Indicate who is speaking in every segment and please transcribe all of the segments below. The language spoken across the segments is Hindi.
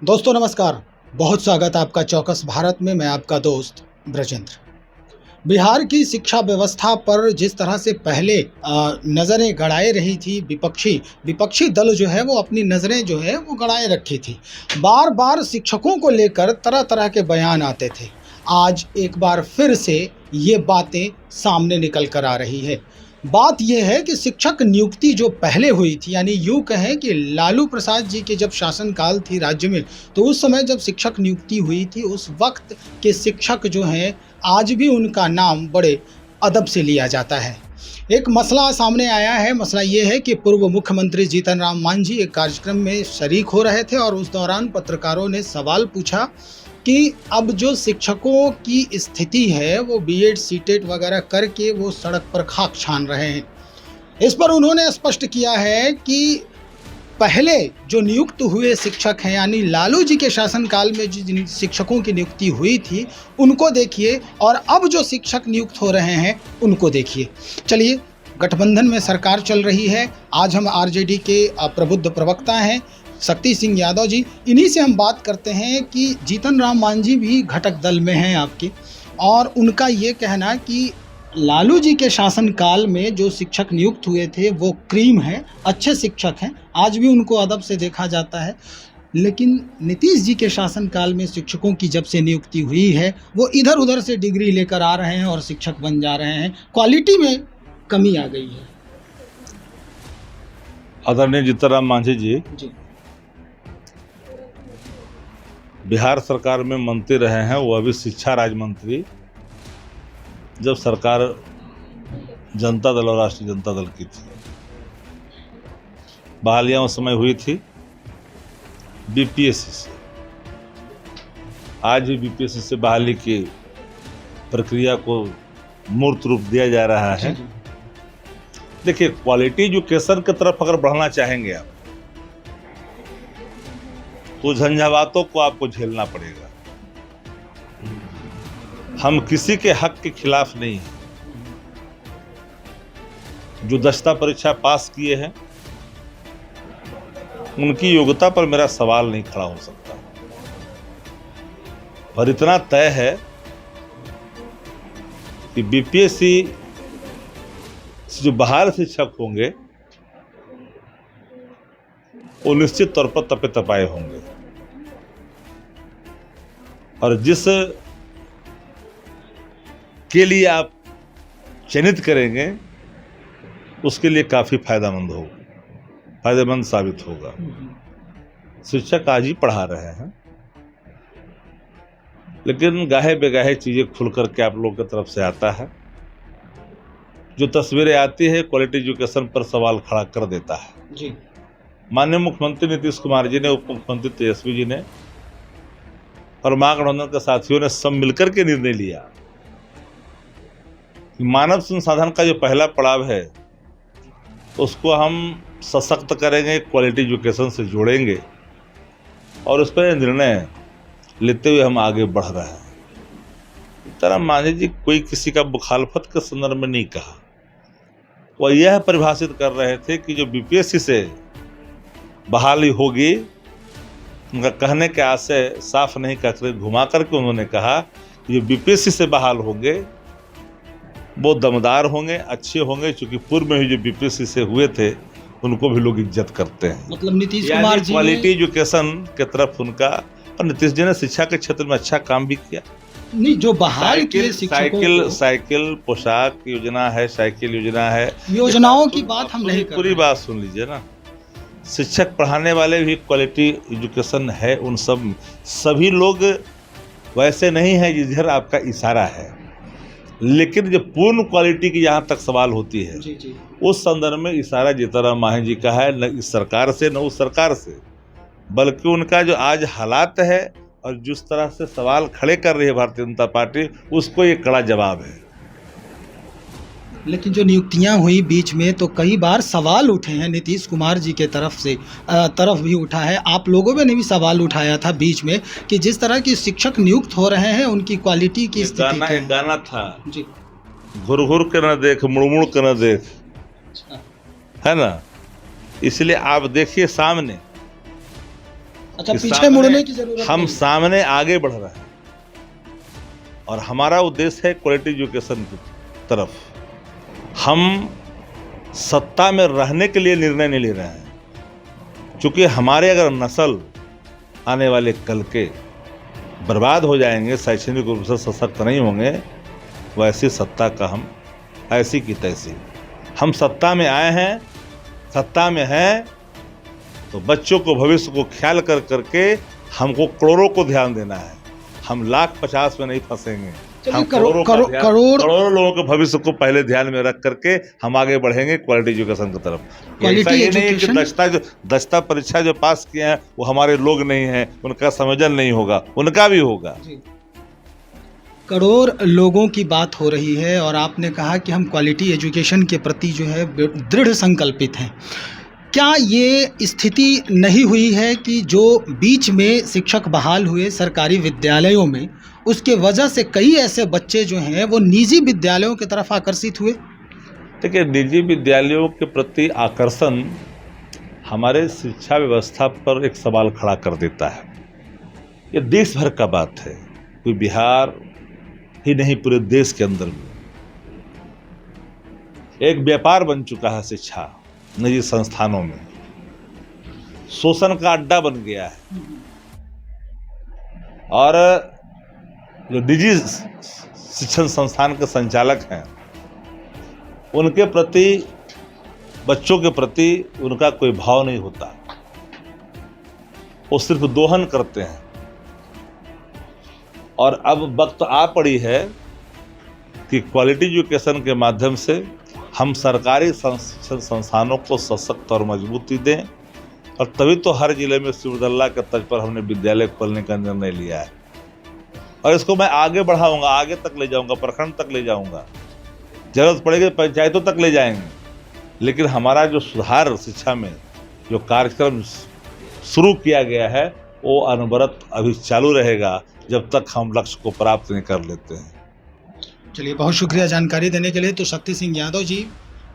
Speaker 1: दोस्तों नमस्कार। बहुत स्वागत आपका चौकस भारत में। मैं आपका दोस्त ब्रजेंद्र। बिहार की शिक्षा व्यवस्था पर जिस तरह से पहले नज़रें गड़ाए रही थी विपक्षी दल जो है वो अपनी नज़रें जो है वो गड़ाए रखी थी। बार बार शिक्षकों को लेकर तरह तरह के बयान आते थे। आज एक बार फिर से ये बातें सामने निकल कर आ रही है। बात यह है कि शिक्षक नियुक्ति जो पहले हुई थी, यानी यूँ कहें कि लालू प्रसाद जी के जब शासनकाल थी राज्य में, तो उस समय जब शिक्षक नियुक्ति हुई थी उस वक्त के शिक्षक जो हैं आज भी उनका नाम बड़े अदब से लिया जाता है। एक मसला सामने आया है। मसला ये है कि पूर्व मुख्यमंत्री जीतन राम मांझी एक कार्यक्रम में शरीक हो रहे थे और उस दौरान पत्रकारों ने सवाल पूछा कि अब जो शिक्षकों की स्थिति है वो बीएड सीटेट वगैरह करके वो सड़क पर खाक छान रहे हैं। इस पर उन्होंने स्पष्ट किया है कि पहले जो नियुक्त हुए शिक्षक हैं, यानी लालू जी के शासनकाल में जिन शिक्षकों की नियुक्ति हुई थी उनको देखिए और अब जो शिक्षक नियुक्त हो रहे हैं उनको देखिए। चलिए, गठबंधन में सरकार चल रही है। आज हम आरजेडी के प्रबुद्ध प्रवक्ता हैं शक्ति सिंह यादव जी, इन्हीं से हम बात करते हैं कि जीतन राम मांझी भी घटक दल में हैं आपके, और उनका ये कहना कि लालू जी के शासनकाल में जो शिक्षक नियुक्त हुए थे वो क्रीम हैं, अच्छे शिक्षक हैं, आज भी उनको अदब से देखा जाता है। लेकिन नीतीश जी के शासनकाल में शिक्षकों की जब से नियुक्ति हुई है वो इधर उधर से डिग्री लेकर आ रहे हैं और शिक्षक बन जा रहे हैं। क्वालिटी में कमी आ गई है।
Speaker 2: आदरणीय जीतन राम मांझी जी बिहार सरकार में मंत्री रहे हैं, वो अभी शिक्षा राज्य मंत्री। जब सरकार जनता दल और राष्ट्रीय जनता दल की थी, बहालियां उस समय हुई थी बीपीएससी से। आज भी बीपीएससी से बहाली की प्रक्रिया को मूर्त रूप दिया जा रहा है। देखिए, क्वालिटी एजुकेशन की तरफ अगर बढ़ना चाहेंगे आप तो झंझावातों को आपको झेलना पड़ेगा। हम किसी के हक के खिलाफ नहीं हैं। जो दक्षता परीक्षा पास किए हैं उनकी योग्यता पर मेरा सवाल नहीं खड़ा हो सकता, और इतना तय है कि बीपीएससी जो बाहर शिक्षक होंगे वो निश्चित तौर पर तपे तपाए होंगे, और जिस के लिए आप चयनित करेंगे उसके लिए काफ़ी फायदेमंद साबित होगा। शिक्षक आज ही पढ़ा रहे हैं, लेकिन गाहे बेगाहे चीज़ें खुल करके आप लोगों की तरफ से आता है। जो तस्वीरें आती है क्वालिटी एजुकेशन पर सवाल खड़ा कर देता है जी। माननीय मुख्यमंत्री नीतीश कुमार जी ने, उप मुख्यमंत्री तेजस्वी जी ने और महागठबंधन के साथियों ने सब मिलकर के निर्णय लिया कि मानव संसाधन का जो पहला पड़ाव है उसको हम सशक्त करेंगे, क्वालिटी एजुकेशन से जोड़ेंगे, और उस पर निर्णय लेते हुए हम आगे बढ़ रहे हैं। तरह मांझी जी कोई किसी का मुखालफत के संदर्भ में नहीं कहा, वह यह परिभाषित कर रहे थे कि जो बीपीएससी से बहाली होगी, उनका कहने के आशय साफ नहीं करके घुमा करके उन्होंने कहा कि जो बीपीएससी से बहाल होंगे वो दमदार होंगे, अच्छे होंगे, क्योंकि पूर्व में ही जो बीपीएससी से हुए थे उनको भी लोग इज्जत करते हैं। मतलब नीतीश कुमार जी क्वालिटी एजुकेशन की तरफ उनका, और नीतीश जी ने शिक्षा के क्षेत्र में अच्छा काम भी किया। नहीं, जो बहाल के साइकिल पोशाक योजना है, साइकिल योजना है, योजनाओं की बात हम नहीं कर रहे। पूरी बात सुन लीजिए ना। शिक्षक पढ़ाने वाले भी क्वालिटी एजुकेशन है, उन सभी लोग वैसे नहीं है जिधर आपका इशारा है, लेकिन जब पूर्ण क्वालिटी की यहाँ तक सवाल होती है जी। उस संदर्भ में इशारा जीतन राम मांझी जी का है, न इस सरकार से न उस सरकार से, बल्कि उनका जो आज हालात है और जिस तरह से सवाल खड़े कर रही है भारतीय जनता पार्टी, उसको ये कड़ा जवाब है। लेकिन जो नियुक्तियां हुई बीच में तो कई बार सवाल उठे हैं नीतीश कुमार जी के तरफ भी उठा है, आप लोगों ने भी सवाल उठाया था बीच में कि जिस तरह की शिक्षक नियुक्त हो रहे हैं उनकी क्वालिटी की स्थिति। एक गाना था जी, घुर घुर के न देख, मुड़ मुड़ के न देख, है ना। इसलिए आप देखिए सामने
Speaker 1: अच्छा,
Speaker 2: कि
Speaker 1: पीछे
Speaker 2: सामने
Speaker 1: मुड़ने की जरूरत
Speaker 2: हम
Speaker 1: नहीं।
Speaker 2: सामने आगे बढ़ रहे हैं और हमारा उद्देश्य है क्वालिटी एजुकेशन की तरफ। हम सत्ता में रहने के लिए निर्णय नहीं ले रहे हैं, क्योंकि हमारे अगर नस्ल आने वाले कल के बर्बाद हो जाएंगे, शैक्षणिक रूप से सशक्त नहीं होंगे, वैसी सत्ता का हम ऐसी की तैसी। हम सत्ता में आए हैं, सत्ता में हैं, तो बच्चों को भविष्य को ख्याल कर करके हमको करोड़ों को ध्यान देना है। हम 1,50,0ं में नहीं फंसेंगे।
Speaker 1: चलिए,
Speaker 2: हम
Speaker 1: करोड़ों
Speaker 2: लोगों के भविष्य को पहले ध्यान में रख करके हम आगे बढ़ेंगे क्वालिटी एजुकेशन की तरफ।
Speaker 1: क्वालिटी
Speaker 2: ऐसा ये नहीं है कि
Speaker 1: एजुकेशन
Speaker 2: दक्षता परीक्षा जो पास किए हैं वो हमारे लोग नहीं हैं, उनका संयोजन नहीं होगा, उनका भी होगा।
Speaker 1: करोड़ लोगों की बात हो रही है और आपने कहा कि हम क्वालिटी एजुकेशन के प्रति जो है दृढ़ संकल्पित हैं। क्या ये स्थिति नहीं हुई है कि जो बीच में शिक्षक बहाल हुए सरकारी विद्यालयों में, उसके वजह से कई ऐसे बच्चे जो हैं वो निजी विद्यालयों की तरफ आकर्षित हुए?
Speaker 2: देखिए, निजी विद्यालयों के प्रति आकर्षण हमारे शिक्षा व्यवस्था पर एक सवाल खड़ा कर देता है। ये देश भर का बात है, कोई बिहार ही नहीं, पूरे देश के अंदर में एक व्यापार बन चुका है शिक्षा निजी संस्थानों में, शोषण का अड्डा बन गया है। और जो निजी शिक्षण संस्थान के संचालक हैं, उनके प्रति, बच्चों के प्रति उनका कोई भाव नहीं होता, वो सिर्फ दोहन करते हैं। और अब वक्त आ पड़ी है कि क्वालिटी एजुकेशन के माध्यम से हम सरकारी शिक्षण संस्थानों को सशक्त और मजबूती दें, और तभी तो हर जिले में सिमरदल्ला के तर्ज पर हमने विद्यालय खोलने का निर्णय लिया है। और इसको मैं आगे बढ़ाऊंगा, आगे तक ले जाऊंगा, प्रखंड तक ले जाऊंगा, जरूरत पड़ेगी पंचायतों तक ले जाएंगे। लेकिन हमारा जो सुधार शिक्षा में जो कार्यक्रम शुरू किया गया है वो अनवरत अभी चालू रहेगा जब तक हम लक्ष्य को प्राप्त नहीं कर लेते हैं।
Speaker 1: चलिए, बहुत शुक्रिया जानकारी देने के लिए। तो शक्ति सिंह यादव जी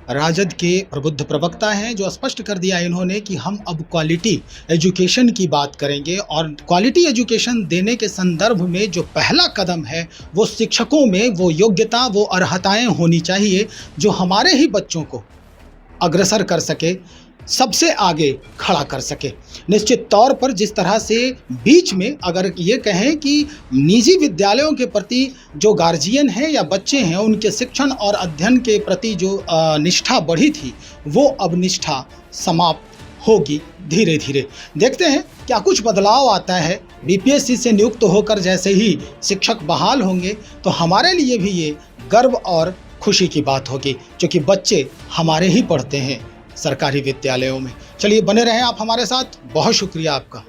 Speaker 1: राजद के प्रबुद्ध प्रवक्ता हैं, जो स्पष्ट कर दिया इन्होंने कि हम अब क्वालिटी एजुकेशन की बात करेंगे, और क्वालिटी एजुकेशन देने के संदर्भ में जो पहला कदम है वो शिक्षकों में वो योग्यता, वो अर्हताएं होनी चाहिए जो हमारे ही बच्चों को अग्रसर कर सके, सबसे आगे खड़ा कर सके। निश्चित तौर पर जिस तरह से बीच में अगर ये कहें कि निजी विद्यालयों के प्रति जो गार्जियन हैं या बच्चे हैं, उनके शिक्षण और अध्ययन के प्रति जो निष्ठा बढ़ी थी, वो अब निष्ठा समाप्त होगी धीरे धीरे। देखते हैं क्या कुछ बदलाव आता है। बीपीएससी से नियुक्त होकर जैसे ही शिक्षक बहाल होंगे तो हमारे लिए भी ये गर्व और खुशी की बात होगी, क्योंकि बच्चे हमारे ही पढ़ते हैं सरकारी विद्यालयों में। चलिए, बने रहें आप हमारे साथ। बहुत शुक्रिया आपका।